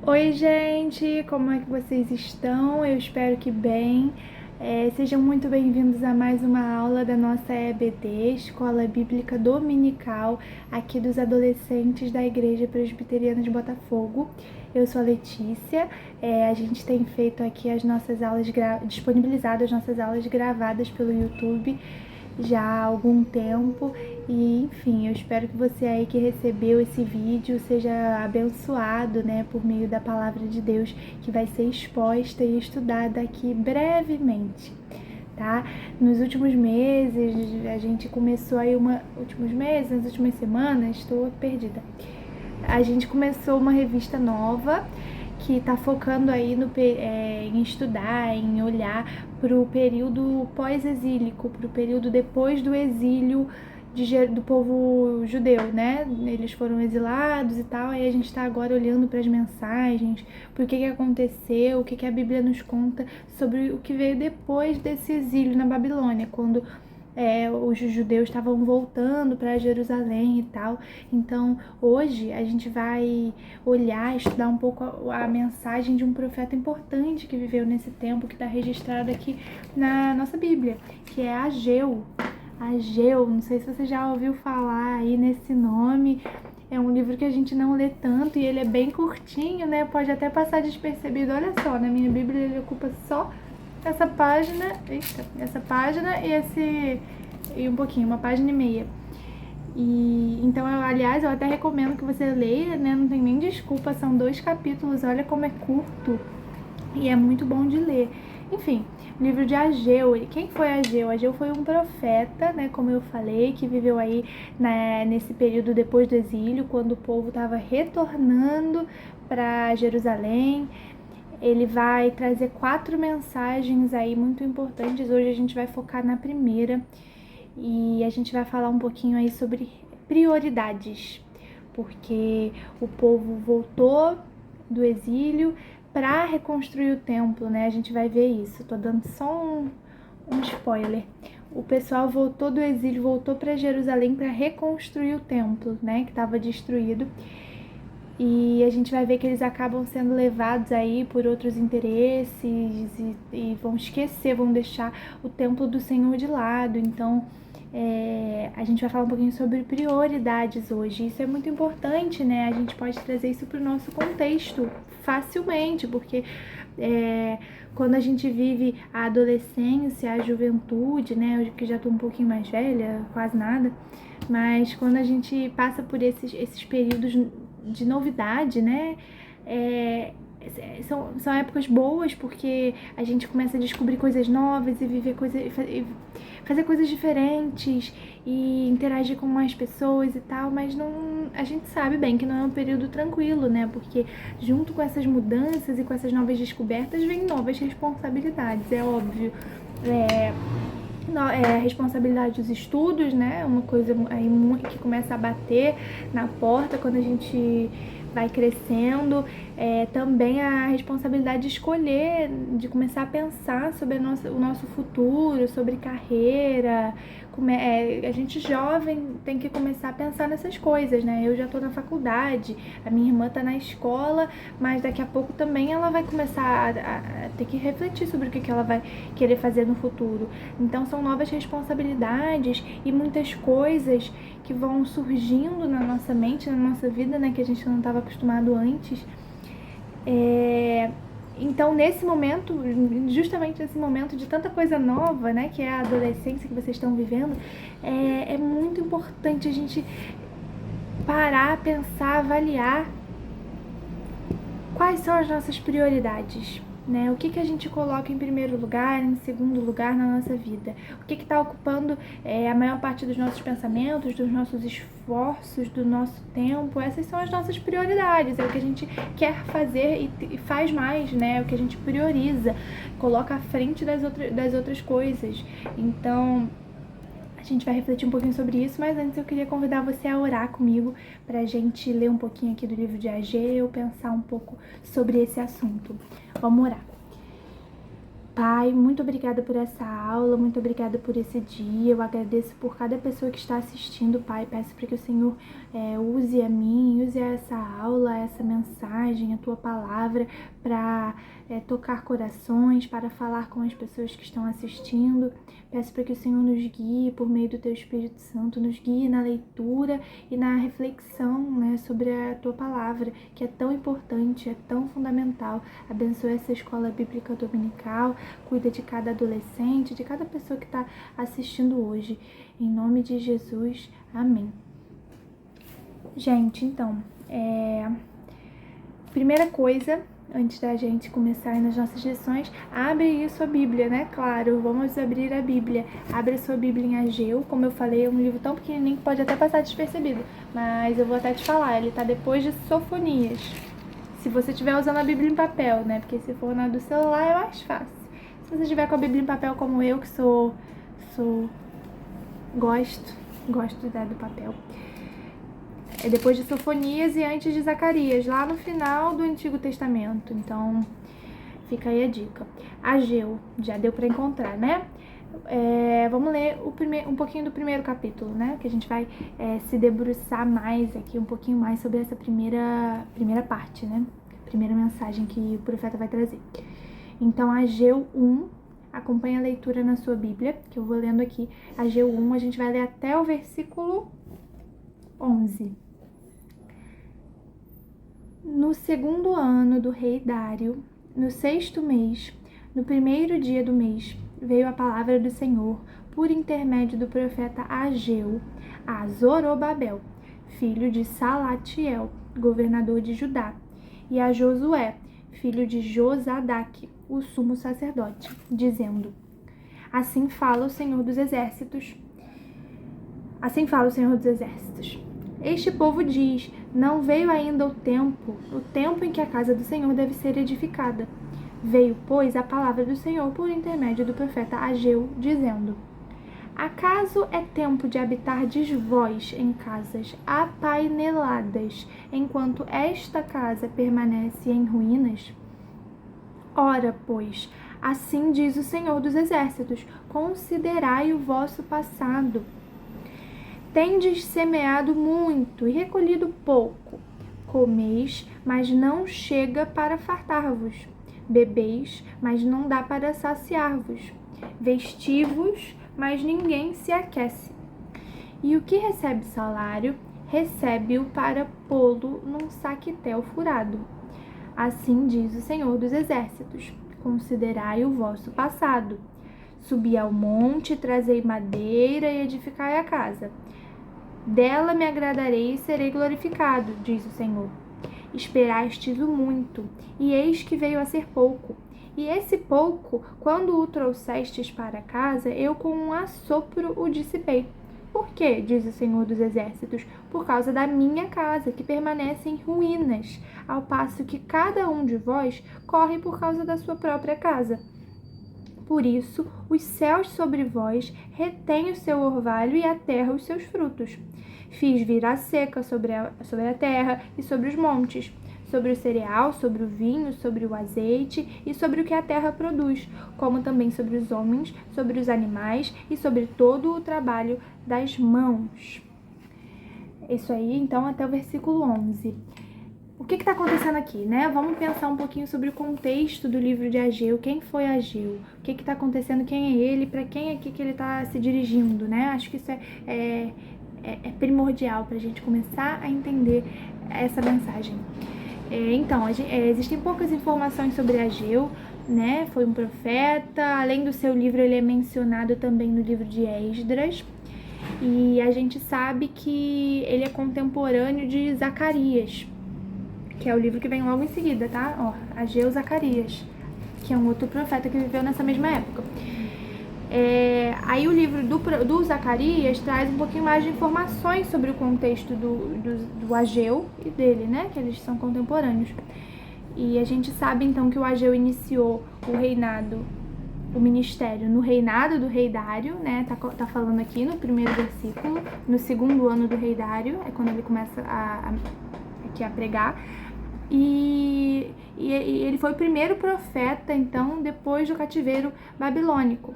Oi, gente, como é que vocês estão? Eu espero que bem. Sejam muito bem-vindos a mais uma aula da nossa EBD, Escola Bíblica Dominical, aqui dos adolescentes da Igreja Presbiteriana de Botafogo. Eu sou a Letícia, a gente tem feito aqui as nossas aulas, disponibilizado as nossas aulas gravadas pelo YouTube já há algum tempo e enfim, eu espero que você aí que recebeu esse vídeo seja abençoado, né, por meio da palavra de Deus que vai ser exposta e estudada aqui brevemente, tá? Nos últimos meses, a gente começou aí nas últimas semanas, estou perdida. A gente começou uma revista nova que está focando aí em estudar, em olhar para o período pós-exílico, para o período depois do exílio do povo judeu, né? Eles foram exilados e tal, aí a gente está agora olhando para as mensagens, para o que aconteceu, o que a Bíblia nos conta sobre o que veio depois desse exílio na Babilônia, quando os judeus estavam voltando para Jerusalém e tal. Então, hoje a gente vai olhar, estudar um pouco a mensagem de um profeta importante que viveu nesse tempo, que está registrado aqui na nossa Bíblia, que é Ageu. Ageu, não sei se você já ouviu falar aí nesse nome. É um livro que a gente não lê tanto e ele é bem curtinho, né? Pode até passar despercebido. Olha só, na minha Bíblia ele ocupa só essa página, essa página e um pouquinho, uma página e meia. E então, aliás, eu até recomendo que você leia, né? Não tem nem desculpa, são 2 capítulos, olha como é curto e é muito bom de ler. Enfim, o livro de Ageu. Quem foi Ageu? Ageu foi um profeta, né, como eu falei, que viveu aí nesse período depois do exílio, quando o povo estava retornando para Jerusalém. Ele vai trazer 4 mensagens aí muito importantes. Hoje a gente vai focar na primeira e a gente vai falar um pouquinho aí sobre prioridades, porque o povo voltou do exílio para reconstruir o templo, né? A gente vai ver isso. Tô dando só um spoiler. O pessoal voltou do exílio, voltou para Jerusalém para reconstruir o templo, né, que estava destruído. E a gente vai ver que eles acabam sendo levados aí por outros interesses e vão esquecer, vão deixar o templo do Senhor de lado. Então, a gente vai falar um pouquinho sobre prioridades hoje. Isso é muito importante, né? A gente pode trazer isso para o nosso contexto facilmente, porque quando a gente vive a adolescência, a juventude, né? Eu que já tô um pouquinho mais velha, quase nada, mas quando a gente passa por esses períodos de novidade, né? São épocas boas porque a gente começa a descobrir coisas novas e viver fazer coisas diferentes e interagir com mais pessoas e tal, mas a gente sabe bem que não é um período tranquilo, né? Porque junto com essas mudanças e com essas novas descobertas vem novas responsabilidades, é óbvio. A responsabilidade dos estudos, né? Uma coisa aí que começa a bater na porta quando a gente vai crescendo. Também a responsabilidade de escolher, de começar a pensar sobre o nosso futuro, sobre carreira. A gente jovem tem que começar a pensar nessas coisas, né? Eu já tô na faculdade, a minha irmã tá na escola, mas daqui a pouco também ela vai começar a ter que refletir sobre o que ela vai querer fazer no futuro. Então são novas responsabilidades e muitas coisas que vão surgindo na nossa mente, na nossa vida, né, que a gente não estava acostumado antes. Então, nesse momento, justamente nesse momento de tanta coisa nova, né, que é a adolescência que vocês estão vivendo, é muito importante a gente parar, pensar, avaliar quais são as nossas prioridades, né? O que a gente coloca em primeiro lugar, em segundo lugar na nossa vida? O que está ocupando a maior parte dos nossos pensamentos, dos nossos esforços, do nosso tempo? Essas são as nossas prioridades, é o que a gente quer fazer e faz mais, né? É o que a gente prioriza, coloca à frente das outras coisas. Então, a gente vai refletir um pouquinho sobre isso, mas antes eu queria convidar você a orar comigo pra gente ler um pouquinho aqui do livro de Ageu, pensar um pouco sobre esse assunto. Vamos orar. Pai, em nome de Jesus, Senhor, eu quero te agradecer, Senhor, por essa palavra, Senhor, que foi ministrada aqui. Senhor, eu peço, Pai, que o Senhor possa, Senhor, abençoar cada um que está aqui, Senhor, que cada um que está ouvindo, Senhor, possa receber, Senhor, uma palavra, Senhor, que vai, Senhor, Pai, muito obrigada por essa aula, muito obrigada por esse dia. Eu agradeço por cada pessoa que está assistindo, Pai. Peço para que o Senhor use a mim, use essa aula, essa mensagem, a Tua palavra para tocar corações, para falar com as pessoas que estão assistindo. Peço para que o Senhor nos guie por meio do Teu Espírito Santo, nos guie na leitura e na reflexão, né, sobre a Tua palavra, que é tão importante, é tão fundamental. Abençoe essa escola bíblica dominical, cuida de cada adolescente, de cada pessoa que está assistindo hoje. Em nome de Jesus, amém. Gente, então, primeira coisa, antes da gente começar nas nossas lições, abre aí sua Bíblia, né? Claro, vamos abrir a Bíblia. Abre a sua Bíblia em Ageu, como eu falei, é um livro tão pequenininho que pode até passar despercebido, mas eu vou até te falar, ele tá depois de Sofonias. Se você estiver usando a Bíblia em papel, né? Porque se for na do celular é mais fácil. Se você estiver com a Bíblia em papel como eu, que gosto do papel. É depois de Sofonias e antes de Zacarias, lá no final do Antigo Testamento. Então, fica aí a dica. Ageu, já deu para encontrar, né? Vamos ler um pouquinho do primeiro capítulo, né? Que a gente vai se debruçar mais aqui, um pouquinho mais sobre essa primeira parte, né? Primeira mensagem que o profeta vai trazer. Então, Ageu 1, acompanha a leitura na sua Bíblia, que eu vou lendo aqui. Ageu 1, a gente vai ler até o versículo 11. No segundo ano do rei Dário, no 6º mês, no primeiro dia do mês, veio a palavra do Senhor por intermédio do profeta Ageu a Zorobabel, filho de Salatiel, governador de Judá, e a Josué, filho de Josadaque, o sumo sacerdote, dizendo: Assim fala o Senhor dos Exércitos. Este povo diz: não veio ainda o tempo em que a casa do Senhor deve ser edificada. Veio, pois, a palavra do Senhor por intermédio do profeta Ageu, dizendo: Acaso é tempo de habitardes vós em casas apaineladas, enquanto esta casa permanece em ruínas? Ora, pois, assim diz o Senhor dos Exércitos: considerai o vosso passado. Tendes semeado muito e recolhido pouco. Comeis, mas não chega para fartar-vos. Bebeis, mas não dá para saciar-vos. Vesti-vos, mas ninguém se aquece. E o que recebe salário, recebe-o para pô-lo num saquetel furado. Assim diz o Senhor dos Exércitos: considerai o vosso passado. Subi ao monte, trazei madeira e edificai a casa. Dela me agradarei e serei glorificado, diz o Senhor. Esperastes o muito, e eis que veio a ser pouco. E esse pouco, quando o trouxestes para casa, eu com um assopro o dissipei. Por quê? Diz o Senhor dos Exércitos: por causa da minha casa, que permanece em ruínas, ao passo que cada um de vós corre por causa da sua própria casa. Por isso, os céus sobre vós retêm o seu orvalho e a terra os seus frutos. Fiz vir a seca sobre a terra e sobre os montes, sobre o cereal, sobre o vinho, sobre o azeite e sobre o que a terra produz, como também sobre os homens, sobre os animais e sobre todo o trabalho das mãos. Isso aí, então, até o versículo 11. O que está acontecendo aqui, né? Vamos pensar um pouquinho sobre o contexto do livro de Ageu. Quem foi Ageu? O que está acontecendo? Quem é ele? Para quem é que ele está se dirigindo, né? Acho que isso é primordial para a gente começar a entender essa mensagem. Então, existem poucas informações sobre Ageu, né? Foi um profeta. Além do seu livro, ele é mencionado também no livro de Esdras. E a gente sabe que ele é contemporâneo de Zacarias, que é o livro que vem logo em seguida, tá? Ageu, Zacarias, que é um outro profeta que viveu nessa mesma época. Aí o livro do Zacarias traz um pouquinho mais de informações sobre o contexto do Ageu e dele, né? Que eles são contemporâneos. E a gente sabe, então, que o Ageu iniciou o ministério no reinado do rei Dário, né? Tá falando aqui no primeiro versículo. No segundo ano do rei Dário, é quando ele começa aqui a pregar. E e ele foi o primeiro profeta, então, depois do cativeiro babilônico.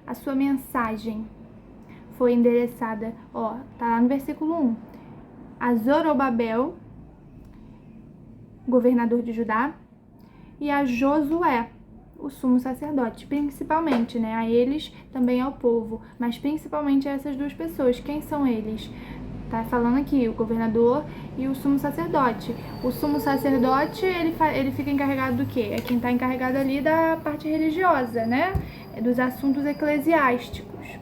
A sua mensagem foi endereçada, tá lá no versículo 1, a Zorobabel, governador de Judá, e a Josué, o sumo sacerdote, principalmente, né? A eles, também ao povo, mas principalmente a essas duas pessoas. Quem são eles? Tá falando aqui, o governador e o sumo sacerdote. O sumo sacerdote, ele fica encarregado do quê? É quem está encarregado ali da parte religiosa, né? Dos assuntos eclesiásticos.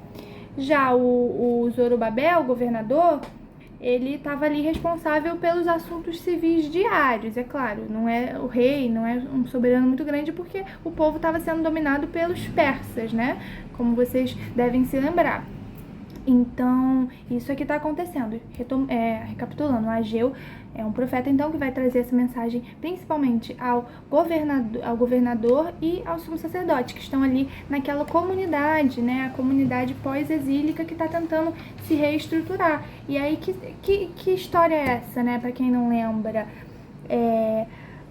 Já o Zorobabel, o governador, ele estava ali responsável pelos assuntos civis diários, é claro. Não é o rei, não é um soberano muito grande, porque o povo estava sendo dominado pelos persas, né? Como vocês devem se lembrar. Então, isso aqui está acontecendo. Recapitulando, Ageu é um profeta, então, que vai trazer essa mensagem principalmente ao governador e ao sumo sacerdote, que estão ali naquela comunidade, né? A comunidade pós-exílica que está tentando se reestruturar. E aí, que história é essa, né? Para quem não lembra,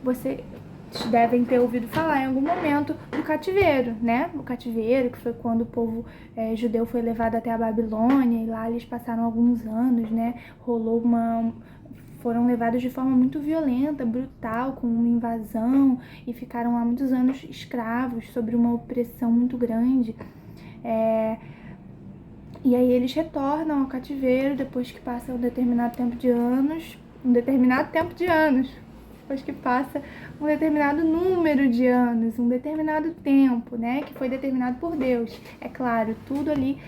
vocês devem ter ouvido falar em algum momento do cativeiro, né? O cativeiro, que foi quando o povo judeu foi levado até a Babilônia, e lá eles passaram alguns anos, né? Foram levados de forma muito violenta, brutal, com uma invasão, e ficaram lá muitos anos escravos, sob uma opressão muito grande. E aí eles retornam ao cativeiro depois que passa um determinado tempo de anos, depois que passa um determinado número de anos, um determinado tempo, né, que foi determinado por Deus. É claro, tudo ali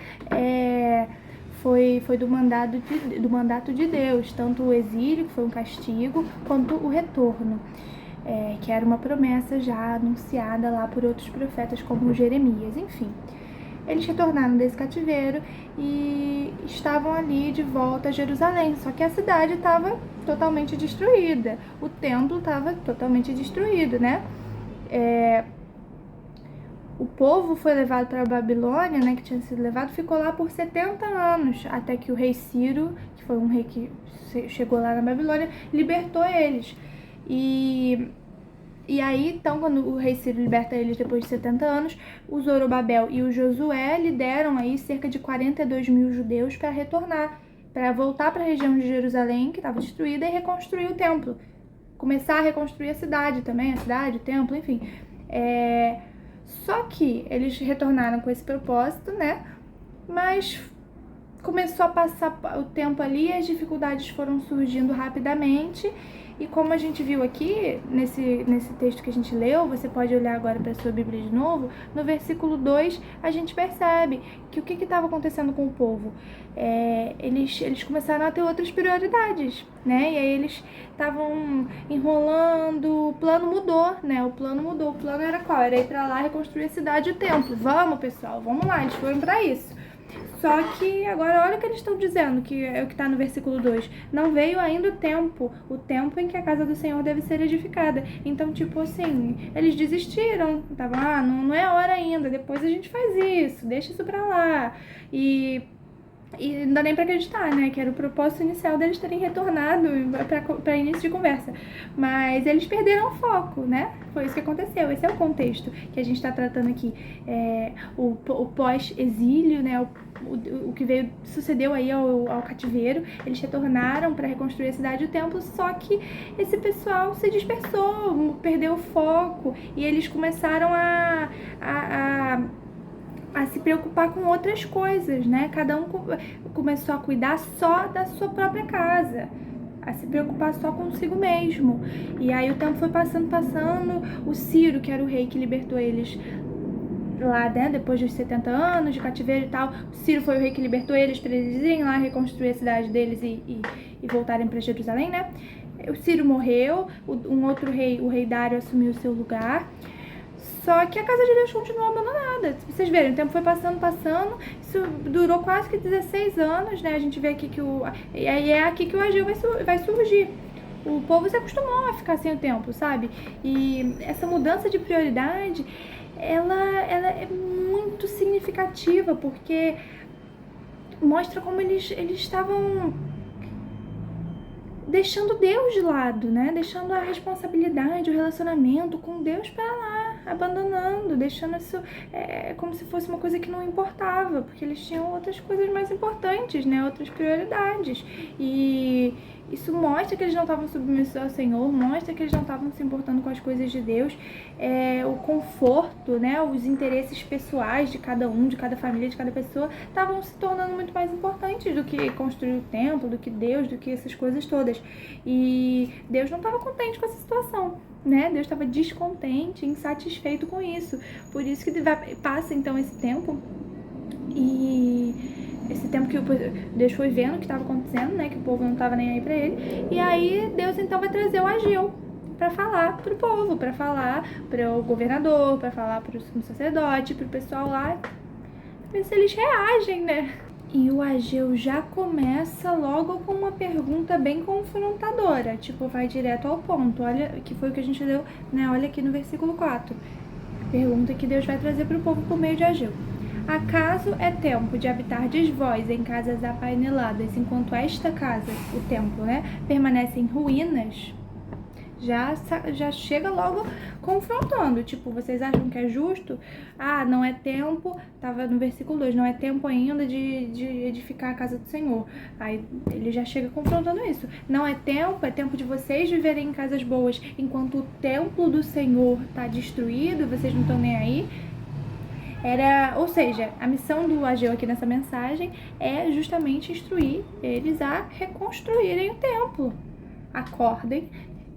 foi do mandato de Deus, tanto o exílio, que foi um castigo, quanto o retorno, que era uma promessa já anunciada lá por outros profetas, como Jeremias, enfim. Eles retornaram desse cativeiro e estavam ali de volta a Jerusalém, só que a cidade estava totalmente destruída, o templo estava totalmente destruído, né? O povo foi levado para a Babilônia, né, que tinha sido levado, ficou lá por 70 anos, até que o rei Ciro, que foi um rei que chegou lá na Babilônia, libertou eles. E aí, então, quando o rei Ciro liberta eles depois de 70 anos, o Zorobabel e o Josué lideram aí cerca de 42 mil judeus para retornar, para voltar para a região de Jerusalém, que estava destruída, e reconstruir o templo. Começar a reconstruir a cidade também, o templo, enfim. Só que eles retornaram com esse propósito, né? Mas começou a passar o tempo ali, as dificuldades foram surgindo rapidamente. E como a gente viu aqui, nesse texto que a gente leu, você pode olhar agora para a sua Bíblia de novo, no versículo 2, a gente percebe que o que estava acontecendo com o povo? Eles começaram a ter outras prioridades, né? E aí eles estavam enrolando, o plano mudou, né? O plano era qual? Era ir para lá reconstruir a cidade e o templo. Vamos, pessoal, vamos lá, eles foram para isso. Só que agora olha o que eles estão dizendo, que é o que está no versículo 2. Não veio ainda o tempo em que a casa do Senhor deve ser edificada. Então, tipo assim, eles desistiram. Tava, não é hora ainda, depois a gente faz isso, deixa isso pra lá. E não dá nem pra acreditar, né, que era o propósito inicial deles terem retornado para início de conversa. Mas eles perderam o foco, né? Foi isso que aconteceu. Esse é o contexto que a gente está tratando aqui. O pós-exílio, né? O que sucedeu aí ao cativeiro. Eles retornaram para reconstruir a cidade e o templo, só que esse pessoal se dispersou, perdeu o foco, e eles começaram a se preocupar com outras coisas, né? Cada um começou a cuidar só da sua própria casa, a se preocupar só consigo mesmo. E aí o tempo foi passando, o Ciro, que era o rei que libertou eles lá, né, depois dos 70 anos de cativeiro e tal, o Ciro foi o rei que libertou eles para eles irem lá reconstruir a cidade deles e voltarem para Jerusalém, né? O Ciro morreu, um outro rei, o rei Dário, assumiu o seu lugar. Só que a casa de Deus continuou abandonada. Se vocês verem, o tempo foi passando, isso durou quase que 16 anos, né? A gente vê aqui e aí é aqui que o Ageu vai surgir. O povo se acostumou a ficar sem o templo, sabe? E essa mudança de prioridade, ela é muito significativa, porque mostra como eles estavam deixando Deus de lado, né? Deixando a responsabilidade, o relacionamento com Deus para lá, abandonando, deixando isso como se fosse uma coisa que não importava, porque eles tinham outras coisas mais importantes, né? Outras prioridades. E isso mostra que eles não estavam submissos ao Senhor, mostra que eles não estavam se importando com as coisas de Deus, o conforto, né? Os interesses pessoais de cada um, de cada família, de cada pessoa, estavam se tornando muito mais importantes do que construir o templo, do que Deus, do que essas coisas todas. E Deus não estava contente com essa situação, né? Deus estava descontente, insatisfeito com isso. Por isso que passa então esse tempo, e esse tempo que Deus foi vendo o que estava acontecendo, né? Que o povo não estava nem aí pra ele. E aí Deus então vai trazer o Ageu para falar pro povo, para falar pro governador, para falar pro sumo sacerdote, pro pessoal lá, ver se eles reagem, né? E o Ageu já começa logo com uma pergunta bem confrontadora, tipo, vai direto ao ponto. Olha, que foi o que a gente leu, né? Olha aqui no versículo 4. Pergunta que Deus vai trazer pro povo por meio de Ageu. Acaso é tempo de habitardes vós em casas apaineladas, enquanto esta casa, o templo, né, permanece em ruínas? Já chega logo confrontando, tipo, vocês acham que é justo? Ah, não é tempo, tava no versículo 2, não é tempo ainda de edificar a casa do Senhor. Aí ele já chega confrontando isso. Não é tempo de vocês viverem em casas boas, enquanto o templo do Senhor tá destruído, vocês não estão nem aí. Ou seja, a missão do Ageu aqui nessa mensagem é justamente instruir eles a reconstruírem o templo. Acordem,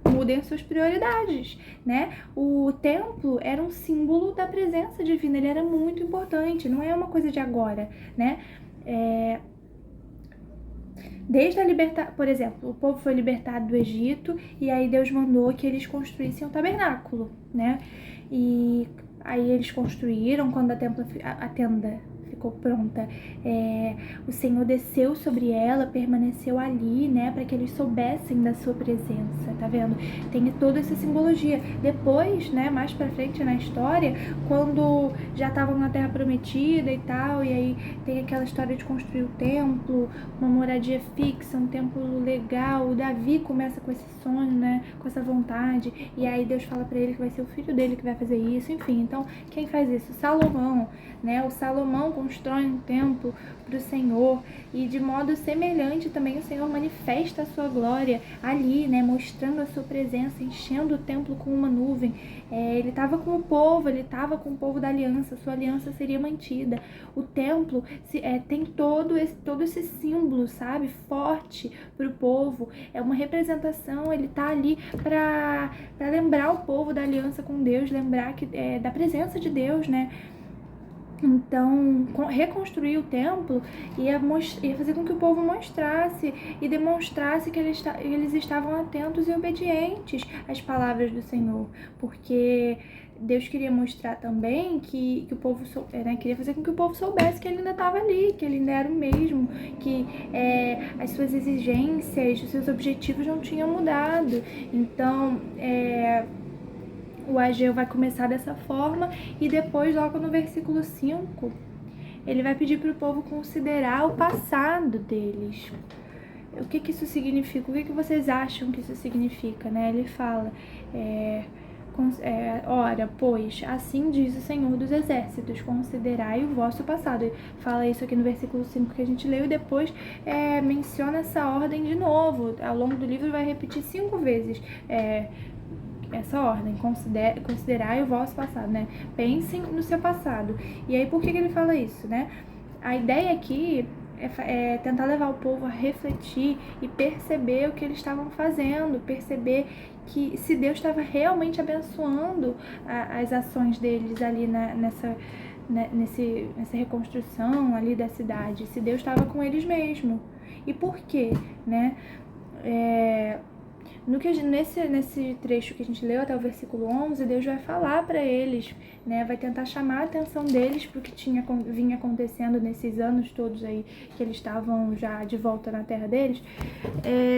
mudem as suas prioridades, né? O templo era um símbolo da presença divina, ele era muito importante, não é uma coisa de agora, né? Desde a libertação, por exemplo, o povo foi libertado do Egito e aí Deus mandou que eles construíssem um tabernáculo, né? E aí eles construíram, quando a tenda ficou pronta, o Senhor desceu sobre ela, permaneceu ali, né, para que eles soubessem da sua presença, tá vendo? Tem toda essa simbologia. Depois, né, mais pra frente na história, quando já estavam na Terra Prometida e tal, e aí tem aquela história de construir o templo, uma moradia fixa, um templo legal, o Davi começa com esse sonho, né, com essa vontade, e aí Deus fala pra ele que vai ser o filho dele que vai fazer isso, enfim. Então, quem faz isso? Salomão, né? O Salomão constrói um templo para o Senhor, e de modo semelhante também o Senhor manifesta a sua glória ali, né? Mostrando a sua presença, enchendo o templo com uma nuvem. Ele estava com o povo, ele estava com o povo da aliança, sua aliança seria mantida. O templo tem todo esse símbolo, sabe? Forte para o povo, é uma representação, ele tá ali para lembrar o povo da aliança com Deus, lembrar da presença de Deus, né? Então, reconstruir o templo ia fazer com que o povo mostrasse e demonstrasse que eles estavam atentos e obedientes às palavras do Senhor, porque Deus queria mostrar também que o povo queria fazer com que o povo soubesse que ele ainda estava ali, que ele ainda era o mesmo, que as suas exigências, os seus objetivos não tinham mudado. Então, o Ageu vai começar dessa forma, e depois, logo no versículo 5, ele vai pedir para o povo considerar o passado deles. O que isso significa? O que vocês acham que isso significa, né? Ele fala, ora, pois, assim diz o Senhor dos Exércitos, considerai o vosso passado. Ele fala isso aqui no versículo 5 que a gente leu, e depois menciona essa ordem de novo. Ao longo do livro vai repetir 5 vezes essa ordem, considerai o vosso passado, né? Pensem no seu passado. E aí, por que ele fala isso, né? A ideia aqui é tentar levar o povo a refletir e perceber o que eles estavam fazendo, perceber que se Deus estava realmente abençoando as ações deles ali nessa reconstrução ali da cidade, se Deus estava com eles mesmo. E por quê, né? Nesse trecho que a gente leu até o versículo 11, Deus vai falar para eles, né, vai tentar chamar a atenção deles para o que vinha acontecendo nesses anos todos aí que eles estavam já de volta na terra deles.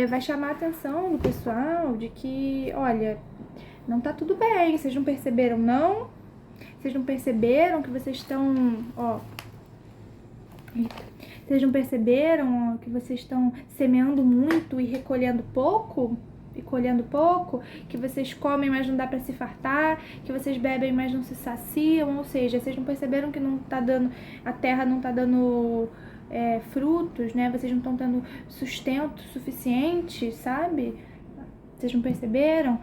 Vai chamar a atenção do pessoal de que, olha, não tá tudo bem, vocês não perceberam não? Vocês não perceberam que vocês estão, Vocês não perceberam que vocês estão semeando muito e recolhendo pouco? E colhendo pouco, que vocês comem, mas não dá para se fartar, que vocês bebem, mas não se saciam, ou seja, vocês não perceberam que não tá dando, a terra não tá dando frutos, né? Vocês não estão tendo sustento suficiente, sabe? Vocês não perceberam?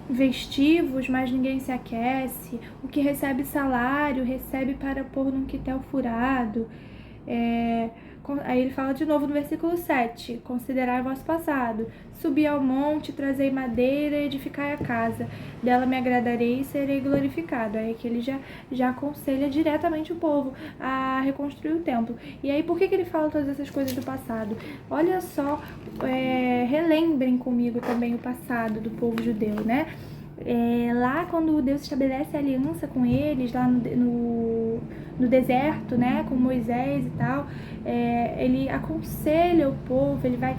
Vestivos, mas ninguém se aquece. O que recebe salário, recebe para pôr num quitel furado. Aí ele fala de novo no versículo 7, considerai o vosso passado, subi ao monte, trazei madeira, edificai a casa, dela me agradarei e serei glorificado. Aí que ele já aconselha diretamente o povo a reconstruir o templo. E aí por que ele fala todas essas coisas do passado? Olha só, relembrem comigo também o passado do povo judeu, né? Lá quando Deus estabelece a aliança com eles, lá no deserto, né, com Moisés e tal, ele aconselha o povo, ele vai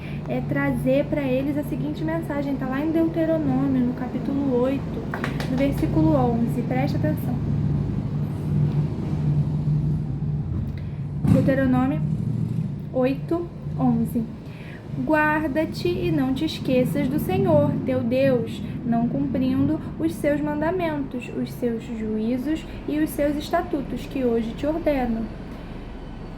trazer para eles a seguinte mensagem, está lá em Deuteronômio, no capítulo 8, no versículo 11, presta atenção. Deuteronômio 8, 11. Guarda-te e não te esqueças do Senhor, teu Deus, não cumprindo os seus mandamentos, os seus juízos e os seus estatutos que hoje te ordeno.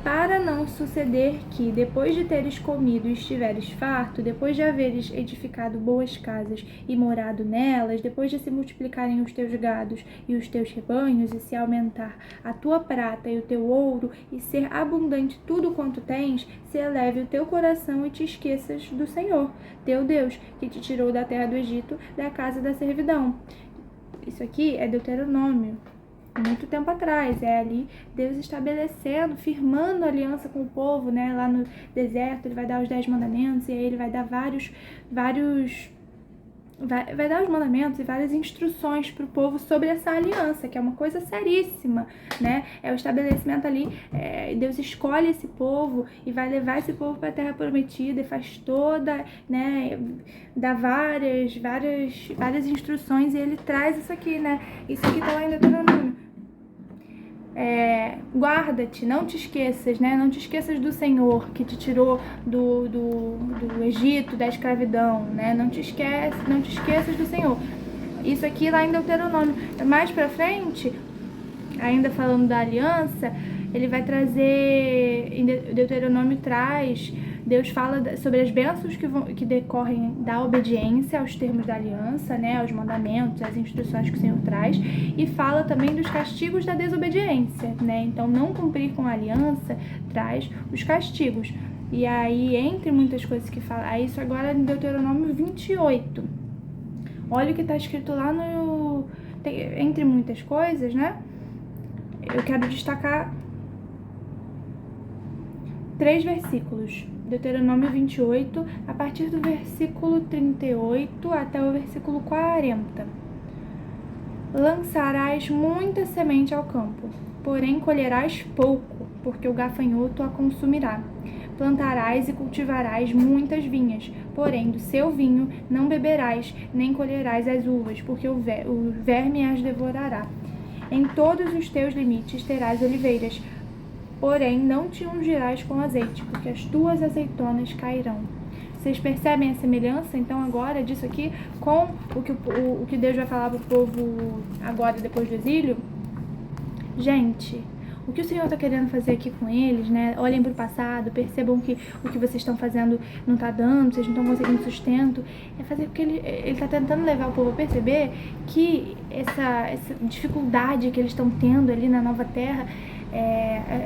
Para não suceder que, depois de teres comido e estiveres farto, depois de haveres edificado boas casas e morado nelas, depois de se multiplicarem os teus gados e os teus rebanhos, e se aumentar a tua prata e o teu ouro, e ser abundante tudo quanto tens, se eleve o teu coração e te esqueças do Senhor, teu Deus, que te tirou da terra do Egito, da casa da servidão. Isso aqui é Deuteronômio. Muito tempo atrás, ali Deus estabelecendo, firmando aliança com o povo, né, lá no deserto. Ele vai dar os 10 mandamentos, e aí ele vai dar vai dar os mandamentos e várias instruções para o povo sobre essa aliança, que é uma coisa seríssima, né? É o estabelecimento ali, Deus escolhe esse povo e vai levar esse povo para a Terra Prometida e faz toda, né, dá várias instruções, e ele traz isso aqui, né? Isso aqui tá lá em Deuteronômio. Guarda-te, não te esqueças, né? Não te esqueças do Senhor que te tirou do Egito, da escravidão, né? Não te esqueças do Senhor. Isso aqui lá em Deuteronômio. Mais pra frente, ainda falando da aliança, ele vai trazer, em Deuteronômio traz, Deus fala sobre as bênçãos que decorrem da obediência aos termos da aliança, né, aos mandamentos, às instruções que o Senhor traz, e fala também dos castigos da desobediência, né? Então, não cumprir com a aliança traz os castigos. E aí, entre muitas coisas que fala, isso agora em Deuteronômio 28. Olha o que está escrito lá entre muitas coisas, né? Eu quero destacar 3 versículos. Deuteronômio 28, a partir do versículo 38 até o versículo 40. Lançarás muita semente ao campo, porém colherás pouco, porque o gafanhoto a consumirá. Plantarás e cultivarás muitas vinhas, porém do seu vinho não beberás, nem colherás as uvas, porque o verme as devorará. Em todos os teus limites terás oliveiras, porém não te ungirás com azeite, porque as tuas azeitonas cairão. Vocês percebem a semelhança, então, agora disso aqui com o que Deus vai falar para o povo agora, depois do exílio? Gente, o que o Senhor está querendo fazer aqui com eles, né? Olhem para o passado, percebam que o que vocês estão fazendo não está dando, vocês não estão conseguindo sustento. É fazer porque ele está tentando levar o povo a perceber que essa dificuldade que eles estão tendo ali na nova terra,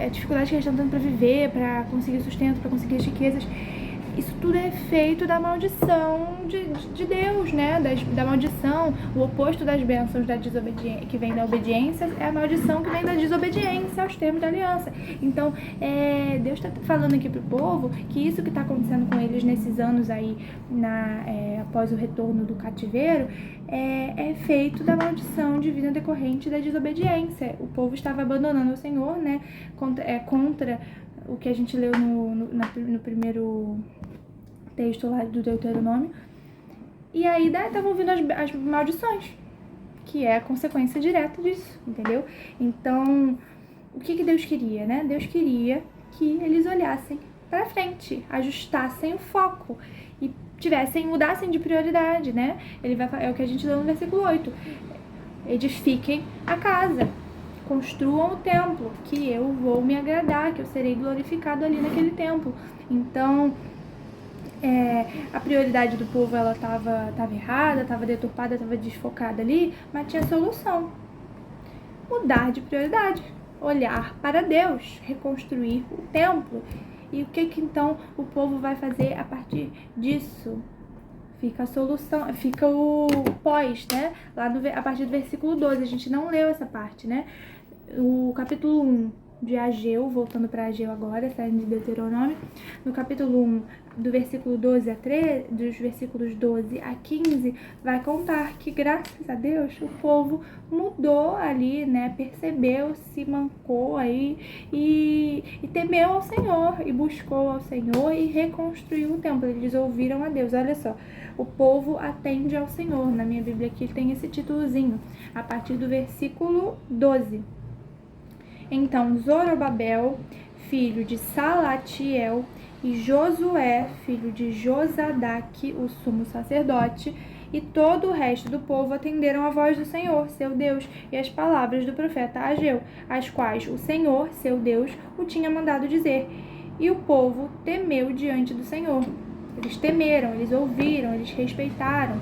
a dificuldade que eles estão tendo para viver, para conseguir sustento, para conseguir as riquezas, isso tudo é efeito da maldição de Deus, né? Da maldição, o oposto das bênçãos da desobediência, que vem da obediência, é a maldição que vem da desobediência aos termos da aliança. Então, Deus está falando aqui pro povo que isso que está acontecendo com eles nesses anos aí, após o retorno do cativeiro, é efeito da maldição divina decorrente da desobediência. O povo estava abandonando o Senhor, né? Contra o que a gente leu no primeiro texto lá do Deuteronômio. E aí estavam vindo as maldições, que é a consequência direta disso, entendeu? Então, o que Deus queria, né? Deus queria que eles olhassem para frente, ajustassem o foco e mudassem de prioridade, né? É o que a gente lê no versículo 8. Edifiquem a casa, construam o templo, que eu vou me agradar, que eu serei glorificado ali naquele templo. Então, a prioridade do povo, ela estava errada, estava deturpada, estava desfocada ali, mas tinha solução. Mudar de prioridade, olhar para Deus, reconstruir o templo. E o que então o povo vai fazer a partir disso? Fica a solução, fica o pós, né? Lá a partir do versículo 12, a gente não leu essa parte, né? O capítulo 1 de Ageu, voltando para Ageu agora, saindo de Deuteronômio, no capítulo 1, do versículo 12 a 13, dos versículos 12 a 15, vai contar que, graças a Deus, o povo mudou ali, né, percebeu, se mancou aí e temeu ao Senhor, e buscou ao Senhor e reconstruiu o templo. Eles ouviram a Deus. Olha só, o povo atende ao Senhor. Na minha Bíblia aqui tem esse títulozinho, a partir do versículo 12. Então Zorobabel, filho de Salatiel, e Josué, filho de Josadaque, o sumo sacerdote, e todo o resto do povo atenderam a voz do Senhor, seu Deus, e as palavras do profeta Ageu, as quais o Senhor, seu Deus, o tinha mandado dizer. E o povo temeu diante do Senhor. Eles temeram, eles ouviram, eles respeitaram.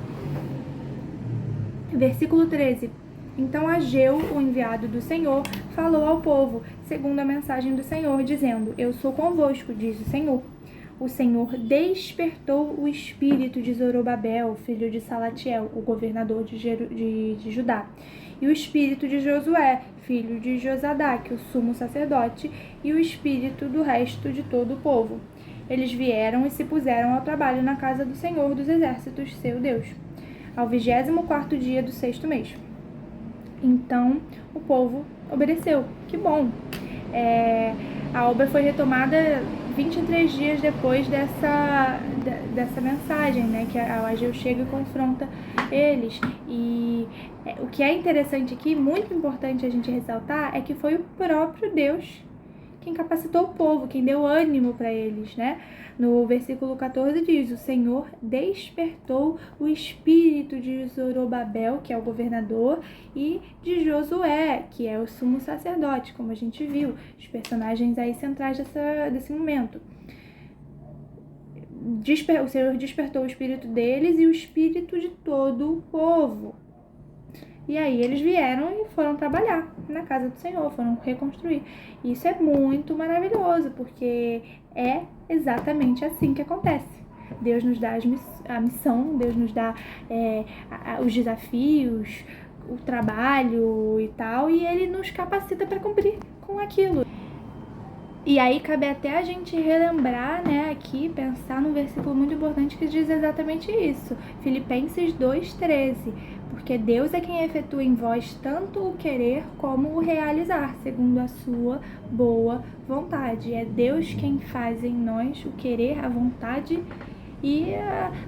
Versículo 13. Então Ageu, o enviado do Senhor, falou ao povo, segundo a mensagem do Senhor, dizendo: Eu sou convosco, diz o Senhor. O Senhor despertou o espírito de Zorobabel, filho de Salatiel, o governador de Judá, e o espírito de Josué, filho de Josadaque, o sumo sacerdote, e o espírito do resto de todo o povo. Eles vieram e se puseram ao trabalho na casa do Senhor dos exércitos, seu Deus, ao 24º dia do 6º mês. Então o povo obedeceu. Que bom! A obra foi retomada 23 dias depois dessa mensagem, né? Que a Ageu chega e confronta eles. E o que é interessante aqui, muito importante a gente ressaltar, é que foi o próprio Deus quem capacitou o povo, quem deu ânimo para eles, né? No versículo 14 diz: O Senhor despertou o espírito de Zorobabel, que é o governador, e de Josué, que é o sumo sacerdote, como a gente viu, os personagens aí centrais desse momento. O Senhor despertou o espírito deles e o espírito de todo o povo. E aí eles vieram e foram trabalhar na casa do Senhor, foram reconstruir. E isso é muito maravilhoso, porque é exatamente assim que acontece. Deus nos dá a missão, Deus nos dá os desafios, o trabalho e tal, e Ele nos capacita para cumprir com aquilo. E aí cabe até a gente relembrar, né, aqui, pensar num versículo muito importante que diz exatamente isso. Filipenses 2,13. Porque Deus é quem efetua em vós tanto o querer como o realizar, segundo a sua boa vontade. É Deus quem faz em nós o querer, a vontade e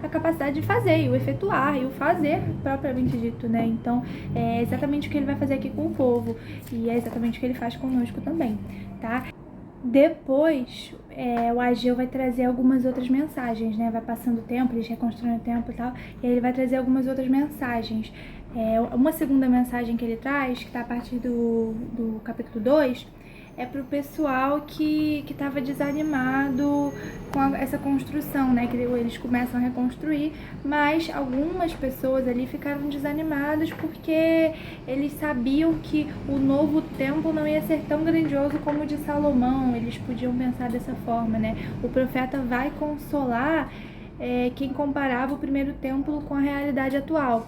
a capacidade de fazer, e o efetuar, e o fazer propriamente dito, né? Então, é exatamente o que Ele vai fazer aqui com o povo, e é exatamente o que Ele faz conosco também, tá? Depois, o Ageu vai trazer algumas outras mensagens, né? Vai passando o tempo, eles reconstruindo o templo e tal, e aí ele vai trazer algumas outras mensagens. Uma segunda mensagem que ele traz, que está a partir do capítulo 2, é pro pessoal que estava desanimado com essa construção, né? Que eles começam a reconstruir, mas algumas pessoas ali ficaram desanimadas porque eles sabiam que o novo templo não ia ser tão grandioso como o de Salomão. Eles podiam pensar dessa forma, né? O profeta vai consolar quem comparava o primeiro templo com a realidade atual.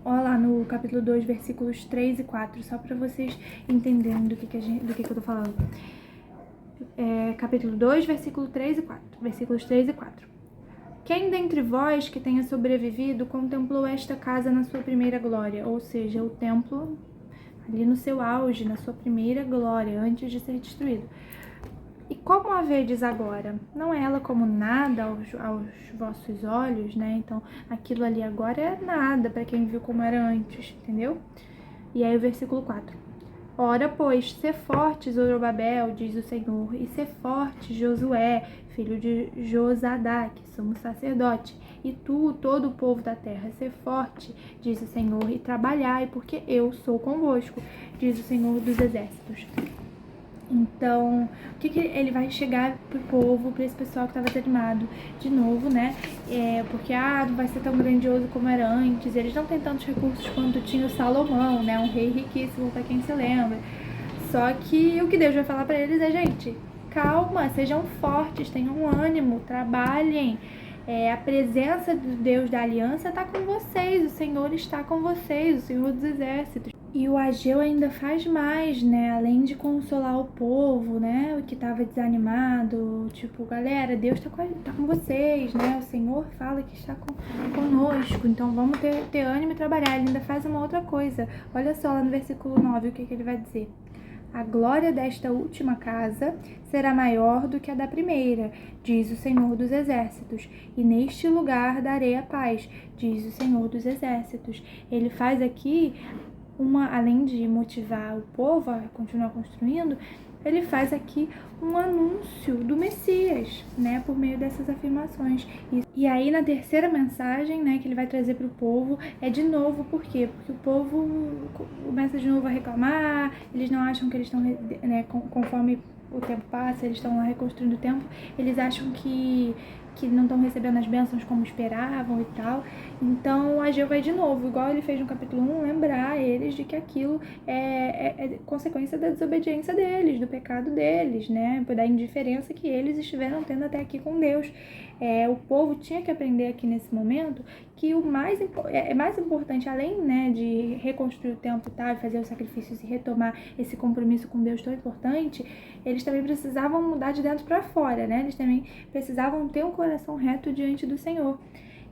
Olha lá no capítulo 2, versículos 3 e 4, só para vocês entenderem do que eu tô falando. Capítulo 2, versículo 3 e 4. Versículos 3 e 4. Quem dentre vós que tenha sobrevivido contemplou esta casa na sua primeira glória? Ou seja, o templo ali no seu auge, na sua primeira glória, antes de ser destruído. E como a vedes agora? Não é ela como nada aos vossos olhos, né? Então, aquilo ali agora é nada para quem viu como era antes, entendeu? E aí o versículo 4. Ora, pois, sê forte, Zorobabel, diz o Senhor, e sê forte, Josué, filho de Josadaque, sumo sacerdote, e tu, todo o povo da terra, sê forte, diz o Senhor, e trabalhai, porque eu sou convosco, diz o Senhor dos exércitos. Então, o que ele vai chegar pro povo, pra esse pessoal que tava desanimado de novo, né? Porque, não vai ser tão grandioso como era antes. Eles não têm tantos recursos quanto tinha o Salomão, né? Um rei riquíssimo, pra quem se lembra. Só que o que Deus vai falar pra eles é, gente, calma, sejam fortes, tenham ânimo, trabalhem. A presença de Deus da aliança está com vocês, o Senhor está com vocês, o Senhor dos exércitos. E o Ageu ainda faz mais, né? Além de consolar o povo, né? O que estava desanimado, tipo, galera, Deus tá com vocês, né? O Senhor fala que está conosco, então vamos ter ânimo e trabalhar. Ele ainda faz uma outra coisa. Olha só lá no versículo 9 o que ele vai dizer. A glória desta última casa será maior do que a da primeira, diz o Senhor dos exércitos, e neste lugar darei a paz, diz o Senhor dos exércitos. Ele faz aqui além de motivar o povo a continuar construindo, ele faz aqui um anúncio do Messias, né, por meio dessas afirmações. E aí na terceira mensagem, né, que ele vai trazer para o povo, é de novo, por quê? Porque o povo começa de novo a reclamar, eles não acham que eles estão, né, conforme o tempo passa, eles estão lá reconstruindo o templo, eles acham que não estão recebendo as bênçãos como esperavam e tal. Então o Ageu vai de novo, igual ele fez no capítulo 1, lembrar eles de que aquilo é consequência da desobediência deles, do pecado deles, né? Da indiferença que eles estiveram tendo até aqui com Deus. O povo tinha que aprender aqui nesse momento que o mais importante, além, né, de reconstruir o templo e tal, fazer os sacrifícios e retomar esse compromisso com Deus tão importante, eles também precisavam mudar de dentro para fora, né? Eles também precisavam ter um coração reto diante do Senhor.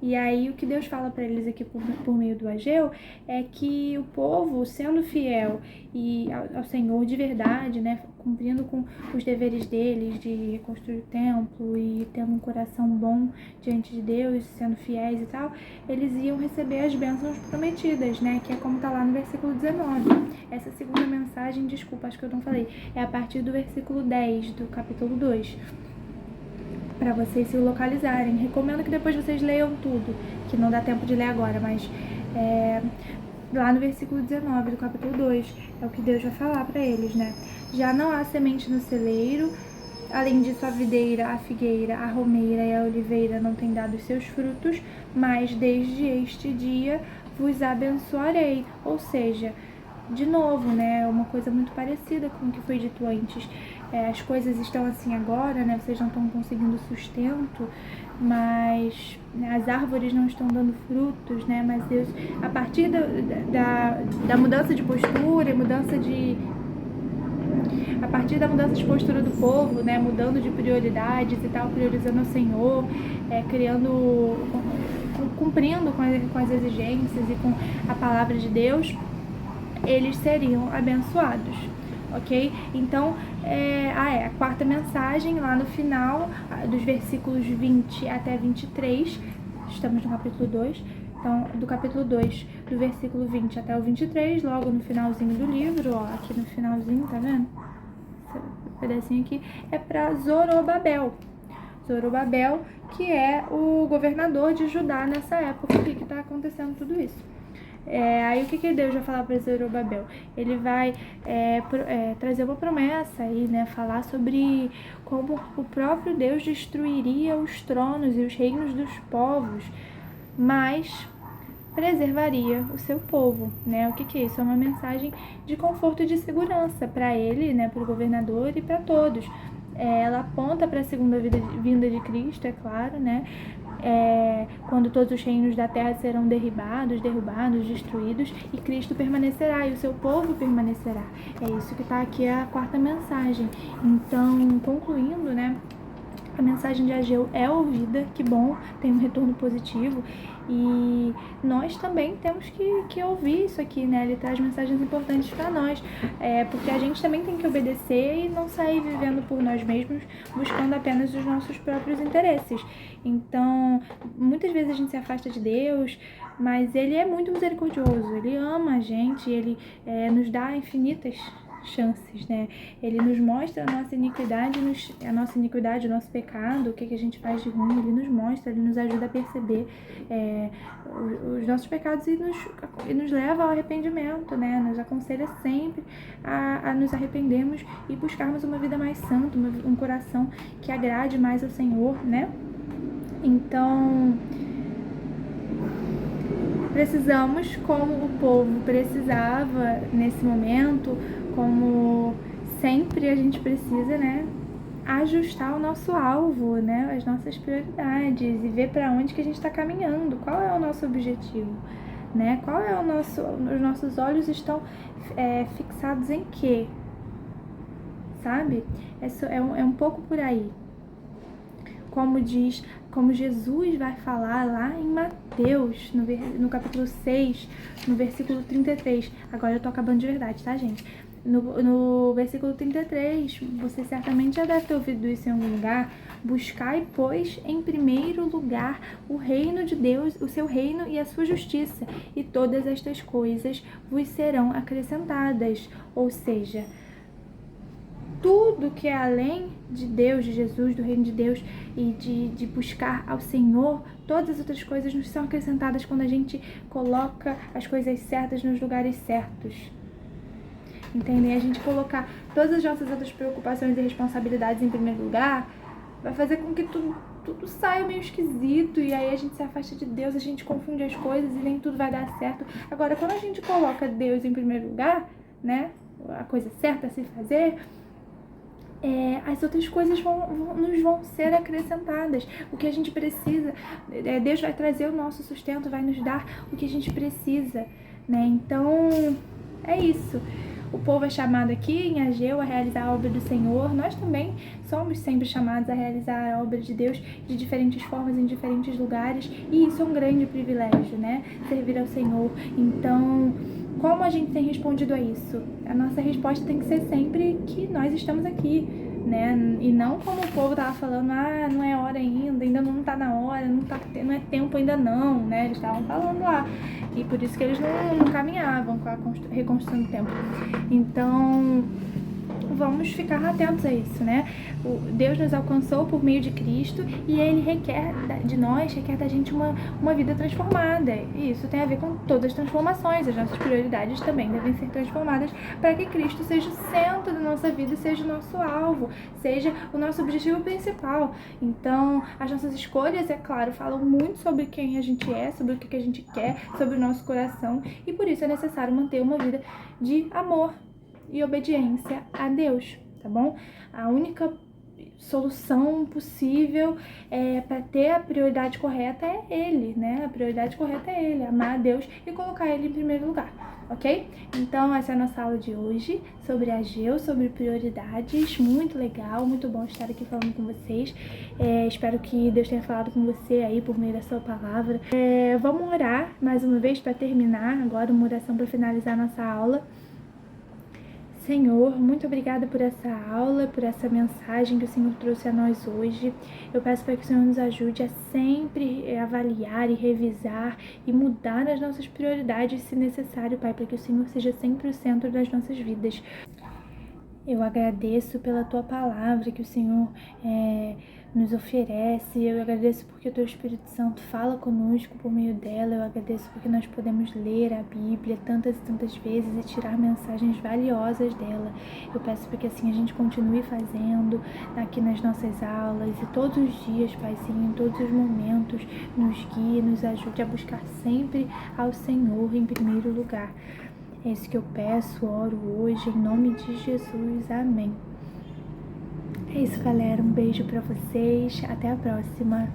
E aí o que Deus fala para eles aqui por meio do Ageu é que o povo, sendo fiel e ao Senhor de verdade, né, cumprindo com os deveres deles de reconstruir o templo e tendo um coração bom diante de Deus, sendo fiéis e tal, eles iam receber as bênçãos prometidas, né, que é como tá lá no versículo 19. Essa segunda mensagem, desculpa, acho que eu não falei, é a partir do versículo 10 do capítulo 2. Para vocês se localizarem. Recomendo que depois vocês leiam tudo, que não dá tempo de ler agora, mas lá no versículo 19 do capítulo 2, é o que Deus vai falar para eles, né? Já não há semente no celeiro, além disso a videira, a figueira, a romeira e a oliveira não têm dado os seus frutos, mas desde este dia vos abençoarei. Ou seja, de novo, né, uma coisa muito parecida com o que foi dito antes. As coisas estão assim agora, né, vocês não estão conseguindo sustento, mas, né, as árvores não estão dando frutos, né, mas Deus, a partir da mudança de postura e a partir da mudança de postura do povo, né, mudando de prioridades e tal, priorizando o Senhor, cumprindo com as exigências e com a palavra de Deus, eles seriam abençoados, ok? Então, a quarta mensagem, lá no final, dos versículos 20 até 23, estamos no capítulo 2, então, do capítulo 2, do versículo 20 até o 23, logo no finalzinho do livro, ó, aqui no finalzinho, tá vendo? Esse pedacinho aqui é para Zorobabel. Zorobabel, que é o governador de Judá nessa época que está acontecendo tudo isso. Aí o que Deus vai falar para Zorobabel? Ele vai trazer uma promessa aí, né? Falar sobre como o próprio Deus destruiria os tronos e os reinos dos povos, mas preservaria o seu povo, né? O que é isso? É uma mensagem de conforto e de segurança para ele, né? Para o governador e para todos. Ela aponta para a segunda vinda de Cristo, é claro, né? Quando todos os reinos da terra serão derrubados, destruídos, e Cristo permanecerá, e o seu povo permanecerá. É isso que está aqui a quarta mensagem. Então, concluindo, né? A mensagem de Ageu é ouvida, que bom, tem um retorno positivo, e nós também temos que ouvir isso aqui, né? Ele traz mensagens importantes para nós, porque a gente também tem que obedecer e não sair vivendo por nós mesmos, buscando apenas os nossos próprios interesses. Então, muitas vezes a gente se afasta de Deus, mas Ele é muito misericordioso, Ele ama a gente, Ele nos dá infinitas chances, né? Ele nos mostra a nossa iniquidade, o nosso pecado, o que a gente faz de ruim. Ele nos mostra, ele nos ajuda a perceber os nossos pecados e nos leva ao arrependimento, né? Nos aconselha sempre a nos arrependermos e buscarmos uma vida mais santa, um coração que agrade mais ao Senhor, né? Então, precisamos, como o povo precisava nesse momento, como sempre a gente precisa, né, ajustar o nosso alvo, né, as nossas prioridades e ver para onde que a gente está caminhando, qual é o nosso objetivo, né, os nossos olhos estão fixados em quê, sabe? É um pouco por aí. Como Jesus vai falar lá em Mateus, no capítulo 6, no versículo 33. Agora eu tô acabando de verdade, tá, gente? No versículo 33, você certamente já deve ter ouvido isso em algum lugar. Buscai, pois, em primeiro lugar o reino de Deus, o seu reino e a sua justiça, e todas estas coisas vos serão acrescentadas. Ou seja, tudo que é além de Deus, de Jesus, do reino de Deus e de buscar ao Senhor, todas as outras coisas nos são acrescentadas quando a gente coloca as coisas certas nos lugares certos. Entendem? A gente colocar todas as nossas outras preocupações e responsabilidades em primeiro lugar vai fazer com que tudo saia meio esquisito e aí a gente se afasta de Deus, a gente confunde as coisas e nem tudo vai dar certo. Agora, quando a gente coloca Deus em primeiro lugar, né, a coisa certa a se fazer, as outras coisas nos vão ser acrescentadas. O que a gente precisa, Deus vai trazer o nosso sustento, vai nos dar o que a gente precisa, né? Então, é isso. O povo é chamado aqui em Ageu a realizar a obra do Senhor. Nós também somos sempre chamados a realizar a obra de Deus de diferentes formas, em diferentes lugares. E isso é um grande privilégio, né? Servir ao Senhor. Então, como a gente tem respondido a isso? A nossa resposta tem que ser sempre que nós estamos aqui, né? E não como o povo tava falando, não é hora ainda não tá na hora, não é tempo ainda não, né? Eles estavam falando lá. E por isso que eles não caminhavam com a reconstrução do templo. Então, vamos ficar atentos a isso, né? Deus nos alcançou por meio de Cristo e Ele requer da gente uma vida transformada. E isso tem a ver com todas as transformações. As nossas prioridades também devem ser transformadas para que Cristo seja o centro da nossa vida, seja o nosso alvo, seja o nosso objetivo principal. Então, as nossas escolhas, é claro, falam muito sobre quem a gente é, sobre o que a gente quer, sobre o nosso coração, e por isso é necessário manter uma vida de amor e obediência a Deus, tá bom? A única solução possível para ter a prioridade correta é Ele, né? A prioridade correta é Ele, amar a Deus e colocar Ele em primeiro lugar, ok? Então, essa é a nossa aula de hoje sobre Ageu, sobre prioridades. Muito legal, muito bom estar aqui falando com vocês. Espero que Deus tenha falado com você aí por meio da sua palavra. Vamos orar mais uma vez para terminar agora, uma oração para finalizar a nossa aula. Senhor, muito obrigada por essa aula, por essa mensagem que o Senhor trouxe a nós hoje. Eu peço para que o Senhor nos ajude a sempre avaliar e revisar e mudar as nossas prioridades se necessário, Pai, para que o Senhor seja sempre o centro das nossas vidas. Eu agradeço pela Tua palavra que o Senhor nos oferece. Eu agradeço porque o Teu Espírito Santo fala conosco por meio dela. Eu agradeço porque nós podemos ler a Bíblia tantas e tantas vezes e tirar mensagens valiosas dela. Eu peço para que assim a gente continue fazendo aqui nas nossas aulas e todos os dias, Paizinho, em todos os momentos, nos guie, nos ajude a buscar sempre ao Senhor em primeiro lugar. É isso que eu peço, oro hoje, em nome de Jesus. Amém. É isso, galera. Um beijo pra vocês. Até a próxima.